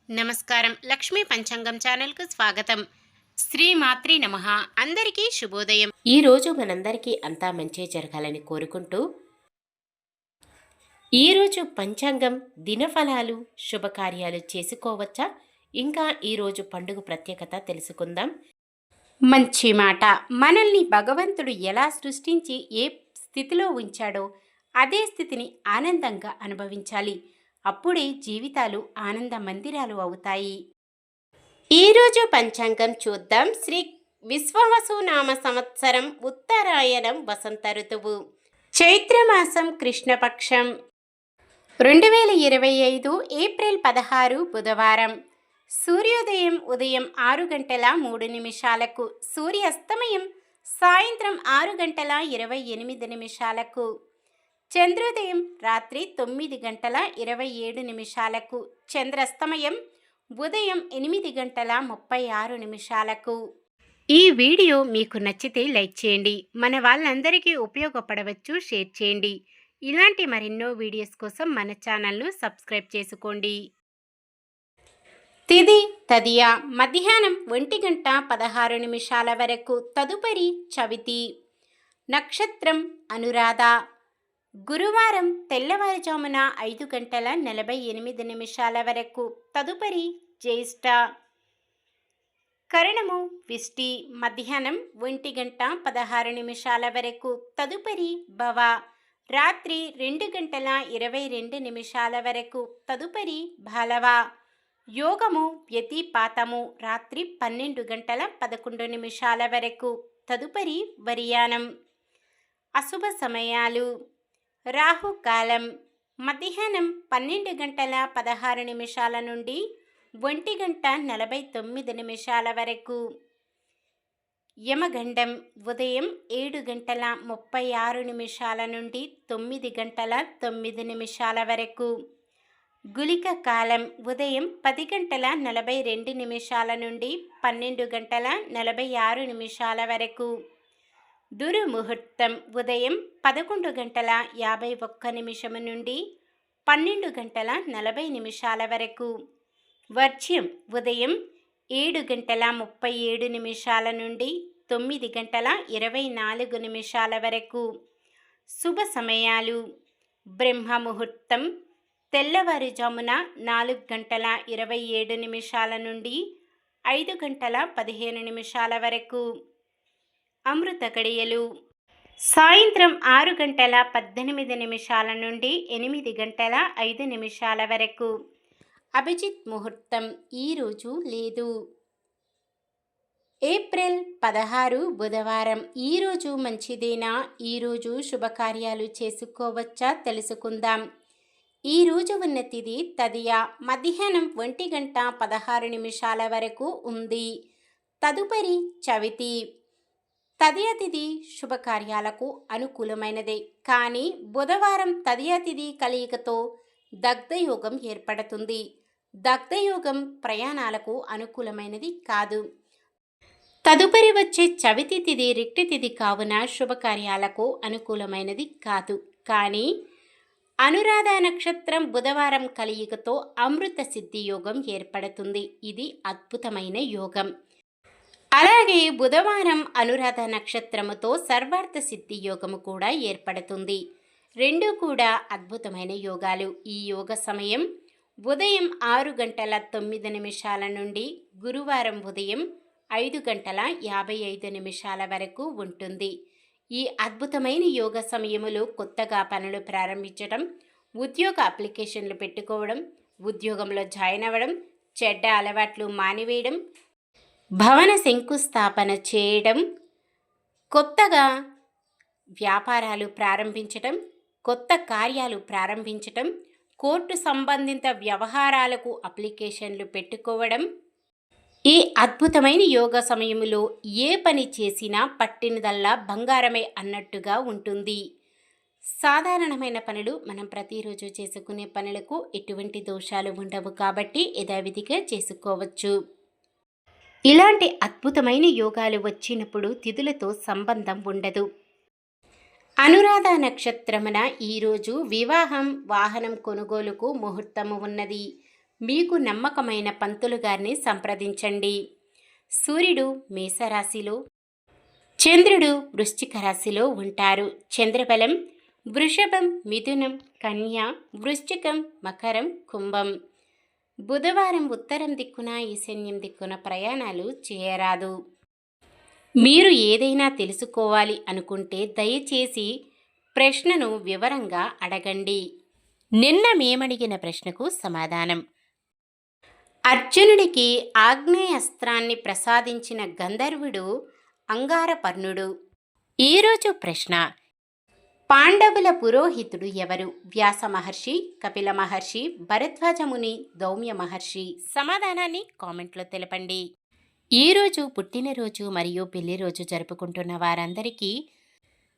నమస్కారం. లక్ష్మీ పంచాంగం ఛానల్‌కు స్వాగతం. శ్రీమాత్రే నమః. అందరికీ శుభోదయం. ఈ రోజు మనందరికీ అంతా మంచే జరగాలని కోరుకుంటూ ఈరోజు పంచాంగం దినఫలాలు శుభకార్యాలు చేసుకోవచ్చా? ఇంకా ఈరోజు పండుగ ప్రత్యేకత తెలుసుకుందాం. మంచి మాట. మనల్ని భగవంతుడు ఎలా సృష్టించి ఏ స్థితిలో ఉంచాడో అదే స్థితిని ఆనందంగా అనుభవించాలి. అప్పుడే జీవితాలు ఆనంద మందిరాలు అవుతాయి. ఈరోజు పంచాంగం చూద్దాం. శ్రీ విశ్వావసునామ సంవత్సరం ఉత్తరాయణం వసంత ఋతువు చైత్రమాసం కృష్ణపక్షం 2025 ఏప్రిల్ 16 బుధవారం. సూర్యోదయం ఉదయం 6 గంటల 3 నిమిషాలకు, సూర్యాస్తమయం సాయంత్రం 6 గంటల 28 నిమిషాలకు, చంద్రోదయం రాత్రి 9 గంటల 27 నిమిషాలకు, చంద్రాస్తమయం ఉదయం 8 గంటల 36 నిమిషాలకు. ఈ వీడియో మీకు నచ్చితే లైక్ చేయండి. మన వాళ్ళందరికీ ఉపయోగపడవచ్చు, షేర్ చేయండి. ఇలాంటి మరెన్నో వీడియోస్ కోసం మన ఛానల్ను సబ్స్క్రైబ్ చేసుకోండి. తిథి తదియ మధ్యాహ్నం 1 గంట 16 నిమిషాల వరకు, తదుపరి చవితి. నక్షత్రం అనురాధ. గురువారం తెల్లవారుజామున 5 గంటల 48 నిమిషాల వరకు, తదుపరి జ్యేష్ఠ. కరణము విష్టి. మధ్యాహ్నం 1 గంట 16 నిమిషాల వరకు, తదుపరి భవ. రాత్రి 2 గంటల 22 నిమిషాల వరకు, తదుపరి బాలవ. యోగము వ్యతిపాతము. రాత్రి 12 గంటల 11 నిమిషాల వరకు, తదుపరి వర్యానం. అశుభ సమయాలు. రాహుకాలం మధ్యాహ్నం 12 గంటల 16 నిమిషాల నుండి 1 గంట 49 నిమిషాల వరకు. యమగండం ఉదయం 7 గంటల 36 నిమిషాల నుండి 9 గంటల 9 నిమిషాల వరకు. గుళిక కాలం ఉదయం 10 గంటల 42 నిమిషాల నుండి 12 గంటల 46 నిమిషాల వరకు. దుర్ముహూర్తం ఉదయం 11 గంటల 51 నుండి 12 గంటల 40 నిమిషాల వరకు. వర్జ్యం ఉదయం 7 గంటల 37 నిమిషాల నుండి 9 గంటల 24 నిమిషాల వరకు. శుభ సమయాలు. బ్రహ్మముహూర్తం తెల్లవారుజామున 4 గంటల 27 నిమిషాల నుండి 5 గంటల 15 నిమిషాల వరకు. అమృత గడియలు సాయంత్రం 6 గంటల 18 నిమిషాల నుండి 8 గంటల 5 నిమిషాల వరకు. అభిజిత్ ముహూర్తం ఈరోజు లేదు. ఏప్రిల్ 16 బుధవారం. ఈరోజు మంచిదేనా? ఈరోజు శుభకార్యాలు చేసుకోవచ్చా తెలుసుకుందాం. ఈరోజు ఉన్న తిథి తదియ. మధ్యాహ్నం 1 గంట 16 నిమిషాల వరకు ఉంది, తదుపరి చవితి. తదియ తిథి శుభకార్యాలకు అనుకూలమైనదే, కానీ బుధవారం తదియ తిథి కలయికతో దగ్ధయోగం ఏర్పడుతుంది. దగ్ధయోగం ప్రయాణాలకు అనుకూలమైనది కాదు. తదుపరి వచ్చే చవితి తిథి రిక్తి తిథి కావున శుభకార్యాలకు అనుకూలమైనది కాదు. కానీ అనురాధ నక్షత్రం బుధవారం కలయికతో అమృత సిద్ధి యోగం ఏర్పడుతుంది. ఇది అద్భుతమైన యోగం. అలాగే బుధవారం అనురాధ నక్షత్రముతో సర్వార్థ సిద్ధి యోగము కూడా ఏర్పడుతుంది. రెండు కూడా అద్భుతమైన యోగాలు. ఈ యోగ సమయం ఉదయం 6 గంటల 9 నిమిషాల నుండి గురువారం ఉదయం 5 గంటల 55 నిమిషాల వరకు ఉంటుంది. ఈ అద్భుతమైన యోగ సమయములో కొత్తగా పనులు ప్రారంభించడం, ఉద్యోగ అప్లికేషన్లు పెట్టుకోవడం, ఉద్యోగంలో జాయిన్ అవ్వడం, చెడ్డ అలవాట్లు మానివేయడం, భవన శంకుస్థాపన చేయడం, కొత్తగా వ్యాపారాలు ప్రారంభించడం, కొత్త కార్యాలు ప్రారంభించడం, కోర్టు సంబంధిత వ్యవహారాలకు అప్లికేషన్లు పెట్టుకోవడం. ఈ అద్భుతమైన యోగ సమయంలో ఏ పని చేసినా పట్టినదల్లా బంగారమే అన్నట్టుగా ఉంటుంది. సాధారణమైన పనులు మనం ప్రతిరోజు చేసుకునే పనులకు ఎటువంటి దోషాలు ఉండవు కాబట్టి యథావిధిగా చేసుకోవచ్చు. ఇలాంటి అద్భుతమైన యోగాలు వచ్చినప్పుడు తిథులతో సంబంధం ఉండదు. అనురాధ నక్షత్రమున ఈరోజు వివాహం, వాహనం కొనుగోలుకు ముహూర్తము ఉన్నది. మీకు నమ్మకమైన పంతులు గారిని సంప్రదించండి. సూర్యుడు మేషరాశిలో, చంద్రుడు వృశ్చిక రాశిలో ఉంటారు. చంద్రబలం వృషభం, మిథునం, కన్య, వృశ్చికం, మకరం, కుంభం. బుధవారం ఉత్తరం దిక్కున, ఈశాన్యం దిక్కున ప్రయాణాలు చేయరాదు. మీరు ఏదైనా తెలుసుకోవాలి అనుకుంటే దయచేసి ప్రశ్నను వివరంగా అడగండి. నిన్న మేమడిగిన ప్రశ్నకు సమాధానం. అర్జునుడికి ఆగ్నేయాస్త్రాన్ని ప్రసాదించిన గంధర్వుడు అంగారపర్ణుడు. ఈరోజు ప్రశ్న: పాండవుల పురోహితుడు ఎవరు? వ్యాస మహర్షి, కపిల మహర్షి, భరద్వాజముని, దౌమ్య మహర్షి? సమాధానాన్ని కామెంట్లో తెలపండి. ఈరోజు పుట్టినరోజు మరియు పెళ్లిరోజు జరుపుకుంటున్న వారందరికీ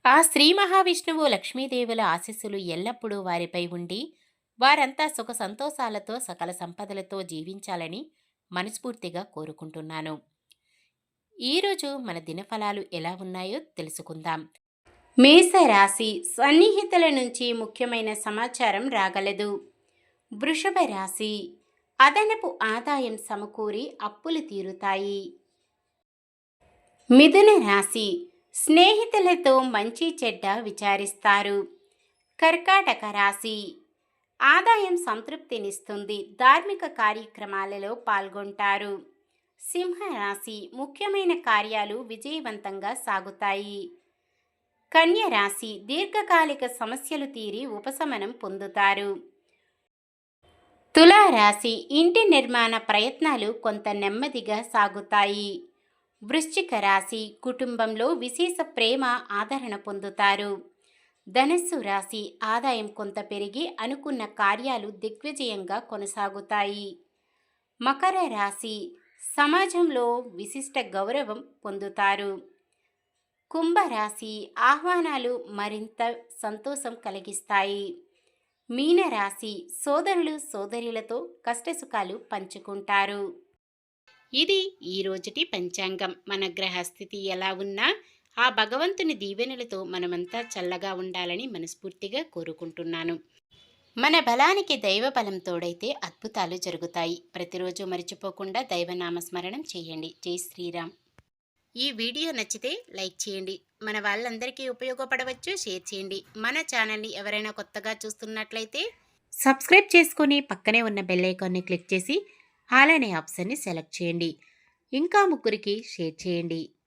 ఆ శ్రీ మహావిష్ణువు లక్ష్మీదేవుల ఆశీస్సులు ఎల్లప్పుడూ వారిపై ఉండి వారంతా సుఖ సంతోషాలతో సకల సంపదలతో జీవించాలని మనస్ఫూర్తిగా కోరుకుంటున్నాను. ఈరోజు మన దినఫలాలు ఎలా ఉన్నాయో తెలుసుకుందాం. మేషరాశి: సన్నిహితుల నుంచి ముఖ్యమైన సమాచారం రాగలదు. వృషభ రాశి: అదనపు ఆదాయం సమకూరి అప్పులు తీరుతాయి. మిథున రాశి: స్నేహితులతో మంచి చెడ్డ విచారిస్తారు. కర్కాటక రాశి: ఆదాయం సంతృప్తినిస్తుంది. ధార్మిక కార్యక్రమాలలో పాల్గొంటారు. సింహరాశి: ముఖ్యమైన కార్యాలు విజయవంతంగా సాగుతాయి. కన్య రాశి: దీర్ఘకాలిక సమస్యలు తీరి ఉపశమనం పొందుతారు. తులారాశి: ఇంటి నిర్మాణ ప్రయత్నాలు కొంత నెమ్మదిగా సాగుతాయి. వృశ్చిక రాశి: కుటుంబంలో విశేష ప్రేమ ఆదరణ పొందుతారు. ధనస్సు రాశి: ఆదాయం కొంత పెరిగి అనుకున్న కార్యాలు దిగ్విజయంగా కొనసాగుతాయి. మకర రాశి: సమాజంలో విశిష్ట గౌరవం పొందుతారు. కుంభరాశి: ఆహ్వానాలు మరింత సంతోషం కలిగిస్తాయి. మీనరాశి: సోదరులు సోదరులతో కష్టసుఖాలు పంచుకుంటారు. ఇది ఈ రోజుటి పంచాంగం. మన గ్రహస్థితి ఎలా ఉన్నా ఆ భగవంతుని దీవెనలతో మనమంతా చల్లగా ఉండాలని మనస్ఫూర్తిగా కోరుకుంటున్నాను. మన బలానికి దైవ బలం తోడైతే అద్భుతాలు జరుగుతాయి. ప్రతిరోజు మర్చిపోకుండా దైవనామస్మరణం చేయండి. జై శ్రీరామ్. ఈ వీడియో నచ్చితే లైక్ చేయండి. మన వాళ్ళందరికీ ఉపయోగపడవచ్చు, షేర్ చేయండి. మన ఛానల్ని ఎవరైనా కొత్తగా చూస్తున్నట్లయితే సబ్స్క్రైబ్ చేసుకొని పక్కనే ఉన్న బెల్ ఐకాన్ని క్లిక్ చేసి ఆల్ అనే ఆప్షన్ని సెలెక్ట్ చేయండి. ఇంకా ముగ్గురికి షేర్ చేయండి.